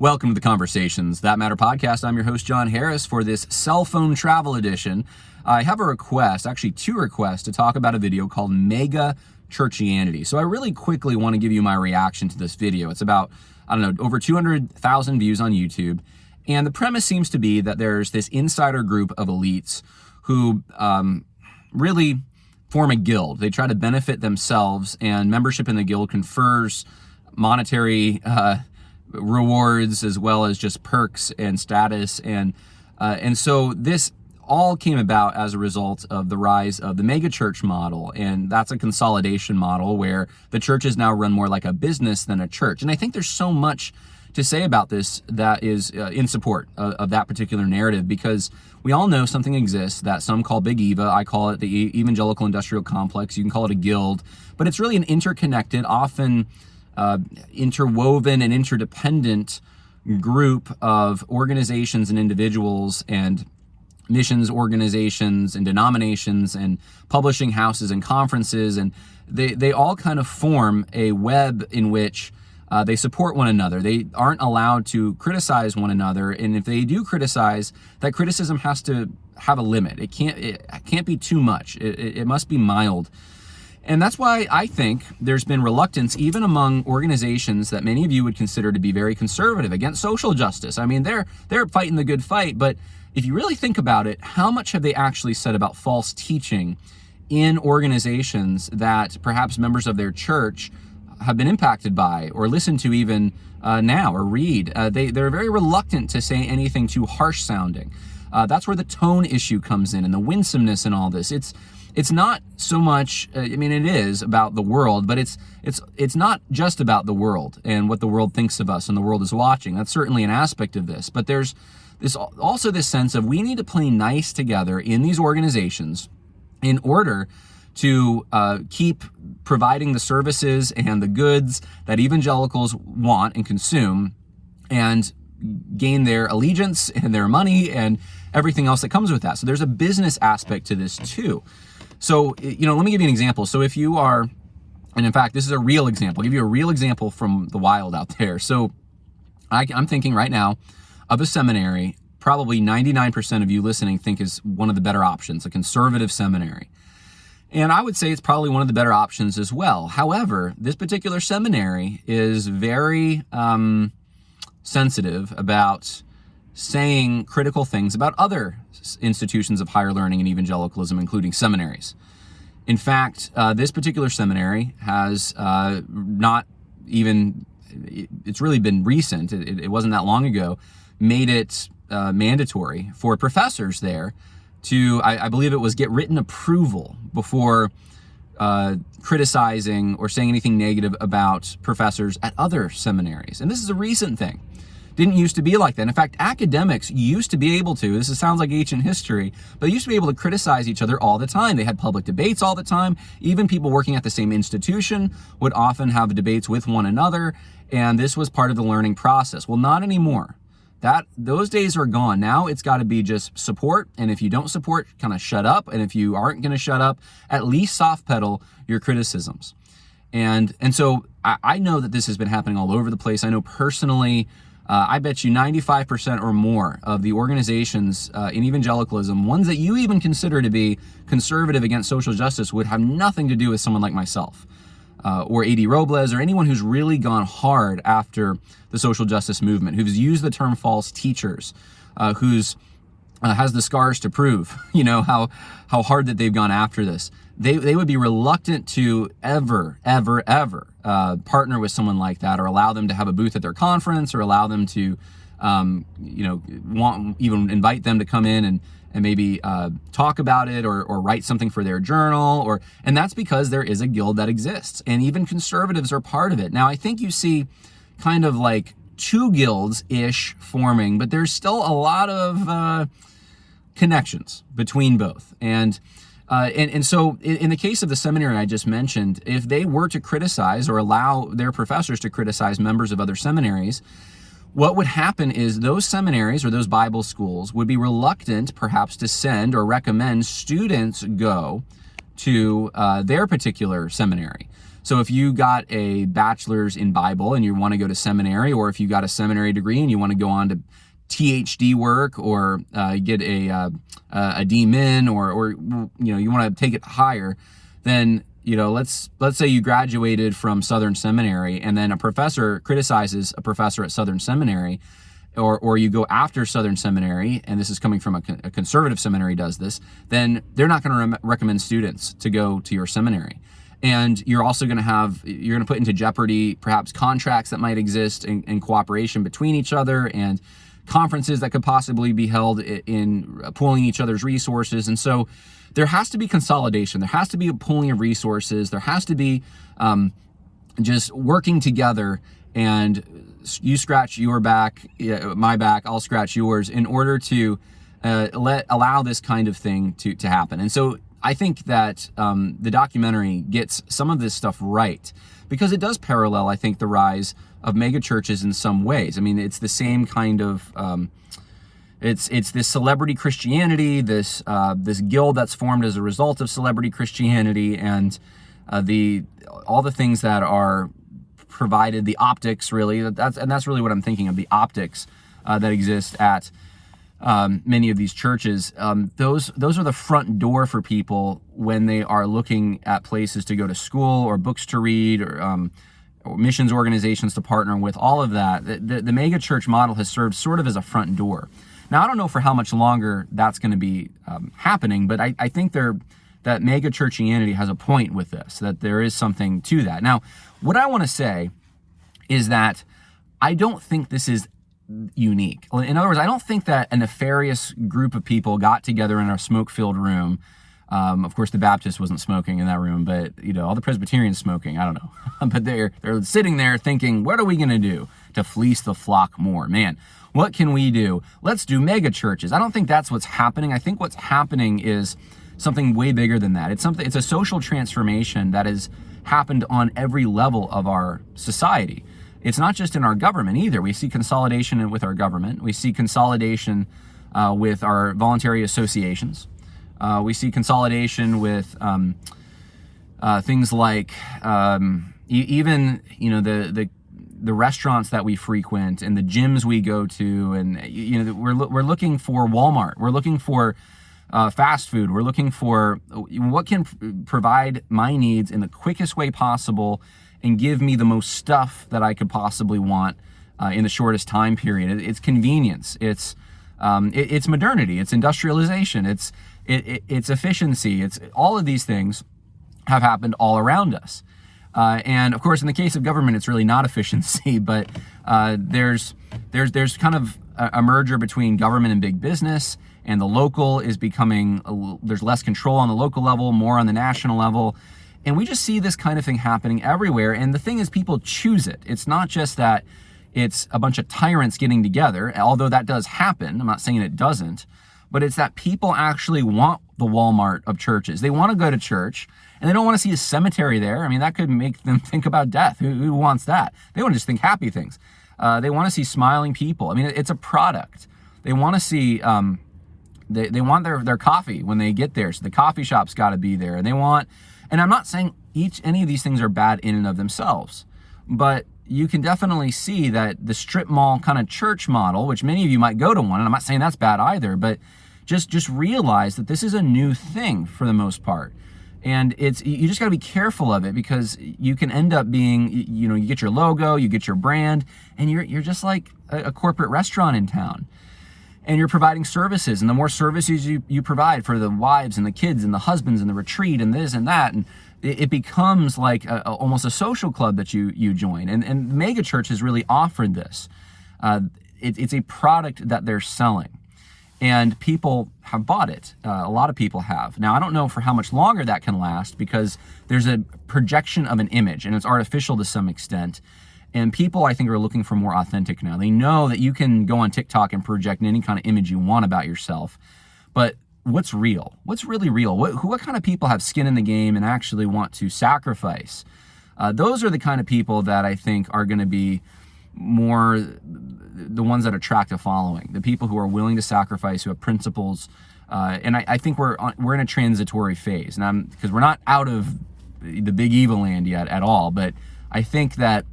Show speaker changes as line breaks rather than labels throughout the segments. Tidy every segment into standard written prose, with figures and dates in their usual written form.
Welcome to the Conversations That Matter podcast. I'm your host, John Harris, for this cell phone travel edition. I have a request, actually two requests, to talk about a video called Mega-Churchianity. So I really quickly want to give you my reaction to this video. It's about, over 200,000 views on YouTube. And the premise seems to be that there's this insider group of elites who really form a guild. They try to benefit themselves, and membership in the guild confers monetary rewards as well as just perks and status, and so this all came about as a result of the rise of the mega-church model, and that's a consolidation model where the churches now run more like a business than a church. And I think there's so much to say about this that is in support of that particular narrative, because we all know something exists that some call Big Eva. I call it the evangelical industrial complex. You can call it a guild, but it's really an interconnected, often interwoven and interdependent group of organizations and individuals and missions organizations and denominations and publishing houses and conferences, and they all kind of form a web in which they support one another. They aren't allowed to criticize one another, and if they do criticize, that criticism has to have a limit. It can't be too much. It must be mild. And that's why I think there's been reluctance even among organizations that many of you would consider to be very conservative against social justice. I mean, they're fighting the good fight, but if you really think about it, how much have they actually said about false teaching in organizations that perhaps members of their church have been impacted by or listen to even now or read? They're very reluctant to say anything too harsh sounding. That's where the tone issue comes in and the winsomeness in all this. It's not so much, it is about the world, but it's not just about the world and what the world thinks of us and the world is watching. That's certainly an aspect of this, but there's also this sense of we need to play nice together in these organizations in order to keep providing the services and the goods that evangelicals want and consume and gain their allegiance and their money and everything else that comes with that. So there's a business aspect to this too. So, let me give you an example. So if you are, and in fact, this is a real example. I'll give you a real example from the wild out there. So I'm thinking right now of a seminary, probably 99% of you listening think is one of the better options, a conservative seminary. And I would say it's probably one of the better options as well. However, this particular seminary is very sensitive about saying critical things about other institutions of higher learning and evangelicalism, including seminaries. In fact, this particular seminary has not even, it's really been recent, it wasn't that long ago, made it mandatory for professors there to, I believe it was, get written approval before criticizing or saying anything negative about professors at other seminaries. And this is a recent thing. Didn't used to be like that. In fact, academics used to be able to, this sounds like ancient history, but they used to be able to criticize each other all the time. They had public debates all the time. Even people working at the same institution would often have debates with one another, and this was part of the learning process. Well, not anymore. Those days are gone. Now it's got to be just support, and if you don't support, kind of shut up, and if you aren't going to shut up, at least soft pedal your criticisms. And so I know that this has been happening all over the place. I know personally, I bet you 95% or more of the organizations in evangelicalism, ones that you even consider to be conservative against social justice, would have nothing to do with someone like myself or A.D. Robles or anyone who's really gone hard after the social justice movement, who's used the term false teachers, who's has the scars to prove, how hard that they've gone after this. They would be reluctant to ever partner with someone like that, or allow them to have a booth at their conference, or allow them to, even invite them to come in and maybe talk about it or write something for their journal, and that's because there is a guild that exists, and even conservatives are part of it. Now, I think you see kind of like two guilds-ish forming, but there's still a lot of connections between both. And so in the case of the seminary I just mentioned, if they were to criticize or allow their professors to criticize members of other seminaries, what would happen is those seminaries or those Bible schools would be reluctant perhaps to send or recommend students go to their particular seminary. So if you got a bachelor's in Bible and you want to go to seminary, or if you got a seminary degree and you want to go on to THD work, or get a D-Min, or you want to take it higher, then let's say you graduated from Southern Seminary, and then a professor criticizes a professor at Southern Seminary, or you go after Southern Seminary, and this is coming from a conservative seminary does this, then they're not going to recommend students to go to your seminary. And you're also going to put into jeopardy perhaps contracts that might exist in cooperation between each other, and conferences that could possibly be held in pooling each other's resources. And so there has to be consolidation. There has to be a pooling of resources. There has to be just working together, and you scratch your back, my back, I'll scratch yours, in order to allow this kind of thing to happen. And so I think that the documentary gets some of this stuff right, because it does parallel, I think, the rise of mega churches in some ways. I mean, it's the same kind of it's this celebrity Christianity, this guild that's formed as a result of celebrity Christianity, and all the things that are provided, the optics, really. That's really what I'm thinking of, the optics that exist at many of these churches. Those are the front door for people when they are looking at places to go to school, or books to read, or missions organizations to partner with. All of that, the mega church model has served sort of as a front door. Now, I don't know for how much longer that's going to be happening, but I think that Mega-Churchianity has a point with this, that there is something to that. Now, what I want to say is that I don't think this is unique. In other words, I don't think that a nefarious group of people got together in a smoke-filled room. Of course, the Baptist wasn't smoking in that room, but all the Presbyterians smoking. I don't know, but they're sitting there thinking, "What are we going to do to fleece the flock more? Man, what can we do? Let's do mega churches." I don't think that's what's happening. I think what's happening is something way bigger than that. It's a social transformation that has happened on every level of our society. It's not just in our government either. We see consolidation with our government. We see consolidation with our voluntary associations. We see consolidation with things like even the restaurants that we frequent, and the gyms we go to, and we're looking for Walmart. We're looking for fast food. We're looking for what can provide my needs in the quickest way possible and give me the most stuff that I could possibly want in the shortest time period. It's convenience. It's modernity. It's industrialization. It's efficiency. It's all of these things have happened all around us. And of course, in the case of government, it's really not efficiency, but there's kind of a merger between government and big business, and the local is becoming, there's less control on the local level, more on the national level. And we just see this kind of thing happening everywhere. And the thing is, people choose it. It's not just that it's a bunch of tyrants getting together, although that does happen. I'm not saying it doesn't, but it's that people actually want the Walmart of churches. They want to go to church, and they don't want to see a cemetery there. I mean, that could make them think about death. Who wants that? They want to just think happy things. They want to see smiling people. I mean, it's a product. They want to see, they want their coffee when they get there. So the coffee shop's got to be there. And I'm not saying any of these things are bad in and of themselves, but you can definitely see that the strip mall kind of church model, which many of you might go to one, and I'm not saying that's bad either, but just realize that this is a new thing for the most part. And you just got to be careful of it, because you can end up being, you get your logo, you get your brand, and you're just like a corporate restaurant in town. And you're providing services, and the more services you provide for the wives and the kids and the husbands and the retreat and this and that, and it becomes like almost a social club that you join. And Mega Church has really offered this. It's a product that they're selling, and people have bought it. A lot of people have. Now, I don't know for how much longer that can last, because there's a projection of an image, and it's artificial to some extent. And people, I think, are looking for more authentic now. They know that you can go on TikTok and project any kind of image you want about yourself. But what's real? What's really real? What kind of people have skin in the game and actually want to sacrifice? Those are the kind of people that I think are going to be more the ones that attract a following. The people who are willing to sacrifice, who have principles. And I think we're in a transitory phase. And because we're not out of the big evil land yet at all, but I think that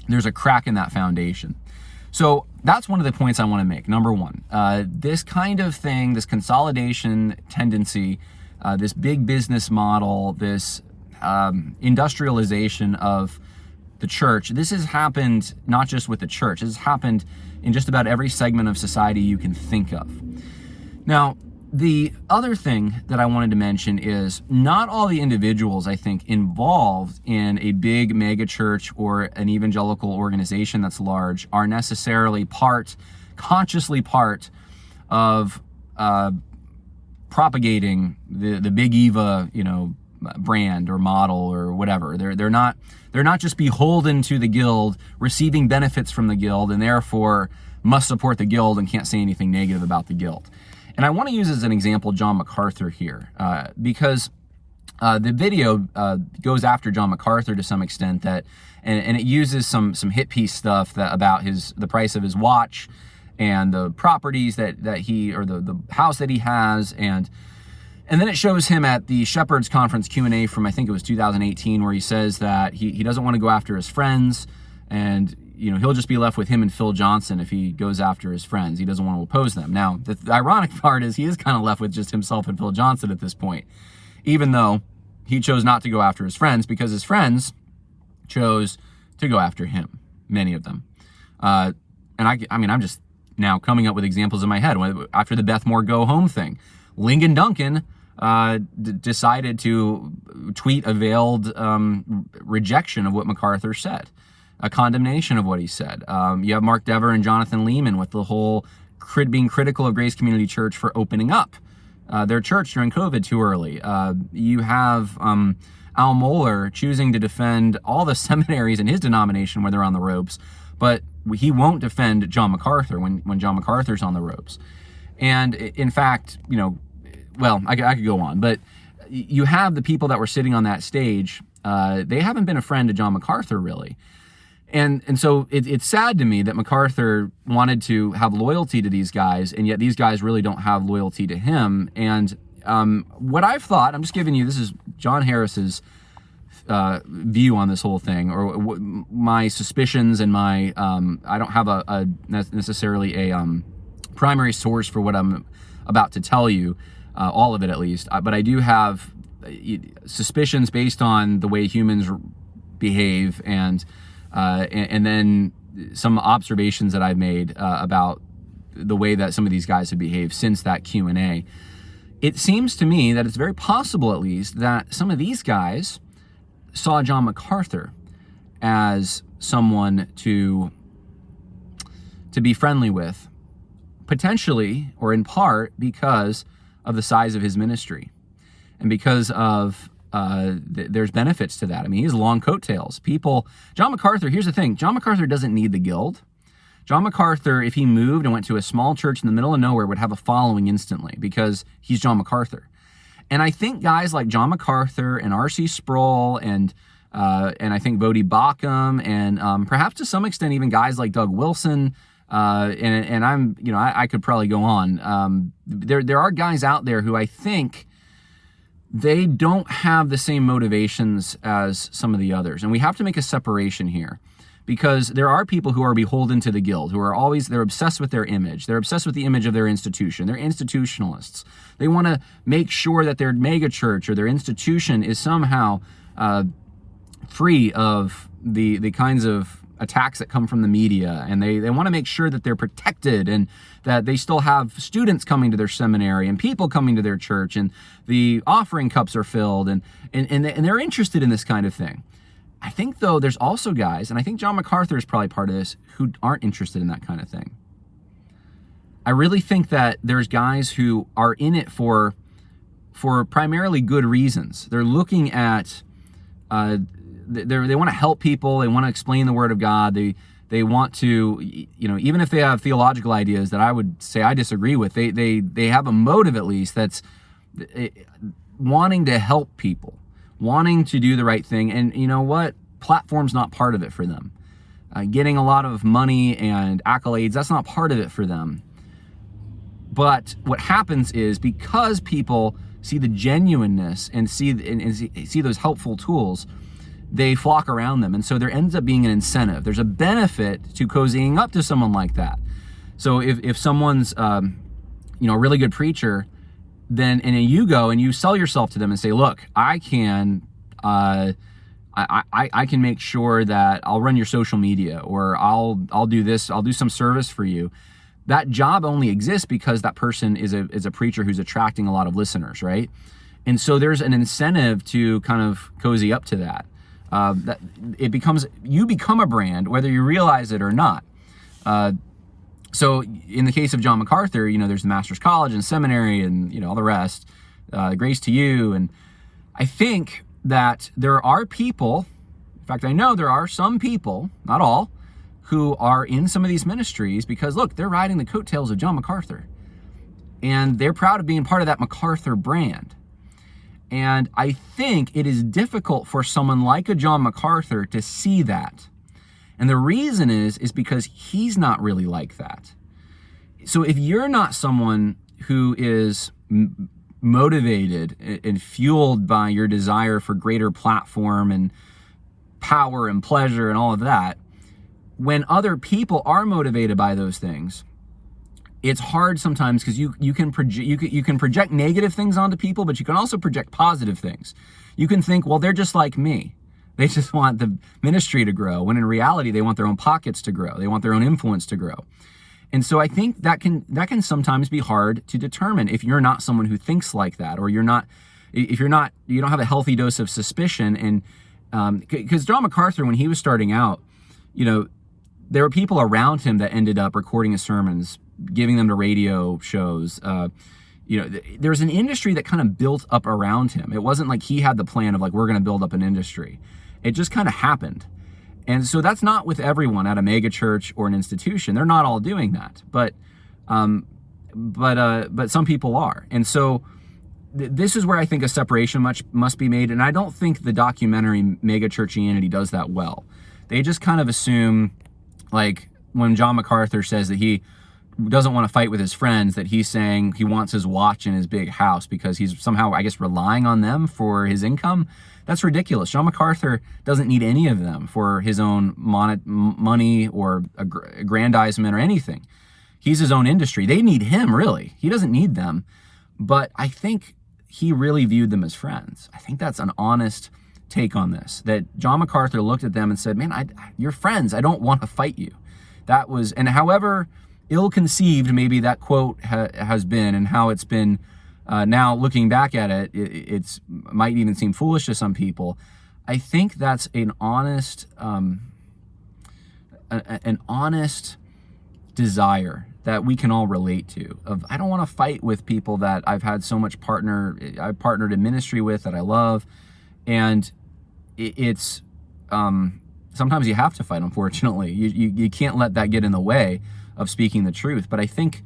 there's a crack in that foundation. So that's one of the points I want to make. Number one, this kind of thing, this consolidation tendency, this big business model, this industrialization of the church, this has happened not just with the church, this has happened in just about every segment of society you can think of. Now, the other thing that I wanted to mention is not all the individuals, I think, involved in a big mega church or an evangelical organization that's large are necessarily consciously part of propagating the big Eva, brand or model or whatever. They're not just beholden to the guild, receiving benefits from the guild, and therefore must support the guild and can't say anything negative about the guild. And I want to use as an example John MacArthur here, because the video goes after John MacArthur to some extent, and it uses some hit piece stuff about the price of his watch and the properties that he, or the house that he has, and then it shows him at the Shepherd's Conference Q&A from, I think it was 2018, where he says that he doesn't want to go after his friends, and he'll just be left with him and Phil Johnson if he goes after his friends. He doesn't want to oppose them. Now, the ironic part is he is kind of left with just himself and Phil Johnson at this point, even though he chose not to go after his friends because his friends chose to go after him, many of them. And I'm just now coming up with examples in my head. After the Beth Moore Go Home thing, Lincoln Duncan decided to tweet a veiled rejection of what MacArthur said, a condemnation of what he said. You have Mark Dever and Jonathan Lehman with the whole being critical of Grace Community Church for opening up their church during COVID too early. You have Al Mohler choosing to defend all the seminaries in his denomination when they're on the ropes, but he won't defend John MacArthur when John MacArthur's on the ropes. And in fact, I could go on, but you have the people that were sitting on that stage, they haven't been a friend to John MacArthur really. And so it's sad to me that MacArthur wanted to have loyalty to these guys, and yet these guys really don't have loyalty to him. And what I've thought, I'm just giving you, this is John Harris's view on this whole thing, or my suspicions and my, I don't have necessarily a primary source for what I'm about to tell you, all of it at least, but I do have suspicions based on the way humans behave, and then some observations that I've made about the way that some of these guys have behaved since that Q&A. It seems to me that it's very possible, at least, that some of these guys saw John MacArthur as someone to be friendly with, potentially, or in part, because of the size of his ministry, and because of there's benefits to that. I mean, he's long coattails. John MacArthur, here's the thing, John MacArthur doesn't need the guild. John MacArthur, if he moved and went to a small church in the middle of nowhere, would have a following instantly because he's John MacArthur. And I think guys like John MacArthur and R.C. Sproul and I think Bodie Baucham and perhaps to some extent even guys like Doug Wilson, and I'm, I could probably go on. There are guys out there who I think they don't have the same motivations as some of the others. And we have to make a separation here, because there are people who are beholden to the guild, who are they're obsessed with their image. They're obsessed with the image of their institution. They're institutionalists. They want to make sure that their mega church or their institution is somehow free of the kinds of attacks that come from the media, and they want to make sure that they're protected and that they still have students coming to their seminary and people coming to their church and the offering cups are filled, and they're interested in this kind of thing. I think, though, there's also guys, and I think John MacArthur is probably part of this, who aren't interested in that kind of thing. I really think that there's guys who are in it for primarily good reasons. They're looking at they want to help people. They want to explain the Word of God. They want to, even if they have theological ideas that I would say I disagree with, they have a motive at least that's wanting to help people, wanting to do the right thing. And you know what? Platform's not part of it for them. Getting a lot of money and accolades, that's not part of it for them. But what happens is, because people see the genuineness and see those helpful tools, they flock around them. And so there ends up being an incentive. There's a benefit to cozying up to someone like that. So if someone's a really good preacher, then you go and you sell yourself to them and say, look, I can make sure that I'll run your social media, or I'll do this, I'll do some service for you. That job only exists because that person is a preacher who's attracting a lot of listeners, right? And so there's an incentive to kind of cozy up to that. You become a brand, whether you realize it or not. So in the case of John MacArthur, there's the Master's College and seminary and, all the rest, grace to you. And I think that there are people, in fact, I know there are some people, not all, who are in some of these ministries because, look, they're riding the coattails of John MacArthur. And they're proud of being part of that MacArthur brand. And I think it is difficult for someone like a John MacArthur to see that. And the reason is because he's not really like that. So if you're not someone who is motivated and fueled by your desire for greater platform and power and pleasure and all of that, when other people are motivated by those things, it's hard sometimes because you can project negative things onto people, but you can also project positive things. You can think, well, they're just like me. They just want the ministry to grow, when in reality, they want their own pockets to grow. They want their own influence to grow. And so I think that can sometimes be hard to determine if you're not someone who thinks like that, or you don't have a healthy dose of suspicion. And because John MacArthur, when he was starting out, there were people around him that ended up recording his sermons, giving them to radio shows. There's an industry that kind of built up around him. It wasn't like he had the plan of like, we're going to build up an industry. It just kind of happened. And so that's not with everyone at a mega church or an institution. They're not all doing that, but some people are. And so this is where I think a separation must be made. And I don't think the documentary Mega-Churchianity does that well. They just kind of assume, like when John MacArthur says that he doesn't want to fight with his friends, that he's saying he wants his watch and his big house because he's somehow, I guess, relying on them for his income. That's ridiculous. John MacArthur doesn't need any of them for his own money or aggrandizement or anything. He's his own industry. They need him, really. He doesn't need them. But I think he really viewed them as friends. I think that's an honest take on this, that John MacArthur looked at them and said, man, you're friends. I don't want to fight you. That was, and however ill-conceived maybe that quote has been, and how it's been now looking back at it, it's might even seem foolish to some people. I think that's an honest desire that we can all relate to. Of, I don't want to fight with people that I've had so much I've partnered in ministry with, that I love, and it's sometimes you have to fight. Unfortunately, you can't let that get in the way of speaking the truth. But I think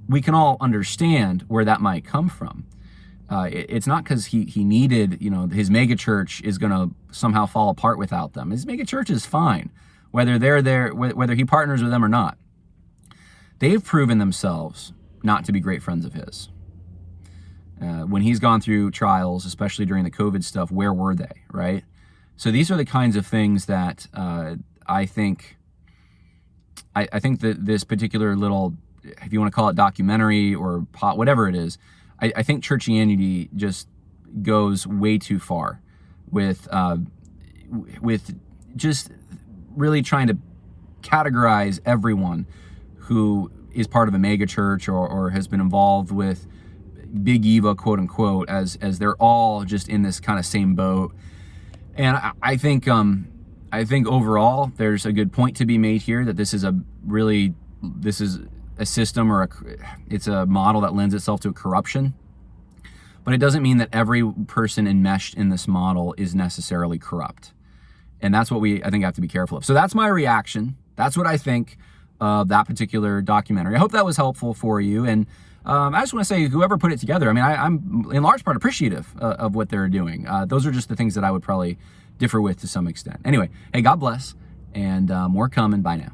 we can all understand where that might come from. It's not because he needed, his mega church is going to somehow fall apart without them. His mega church is fine, whether they're there, whether he partners with them or not. They've proven themselves not to be great friends of his. When he's gone through trials, especially during the COVID stuff, where were they, right? So these are the kinds of things that I think that this particular little, if you want to call it documentary or whatever it is, I think Churchianity just goes way too far with just really trying to categorize everyone who is part of a mega church or has been involved with Big Eva, quote unquote, as they're all just in this kind of same boat. And I think overall there's a good point to be made here, that this is a system, or it's a model that lends itself to a corruption. But it doesn't mean that every person enmeshed in this model is necessarily corrupt. And that's what I think have to be careful of. So that's my reaction. That's what I think of that particular documentary. I hope that was helpful for you. And I just want to say, whoever put it together, I mean, I'm in large part appreciative of what they're doing. Those are just the things that I would probably differ with to some extent. Anyway, hey, God bless, and more coming. Bye now.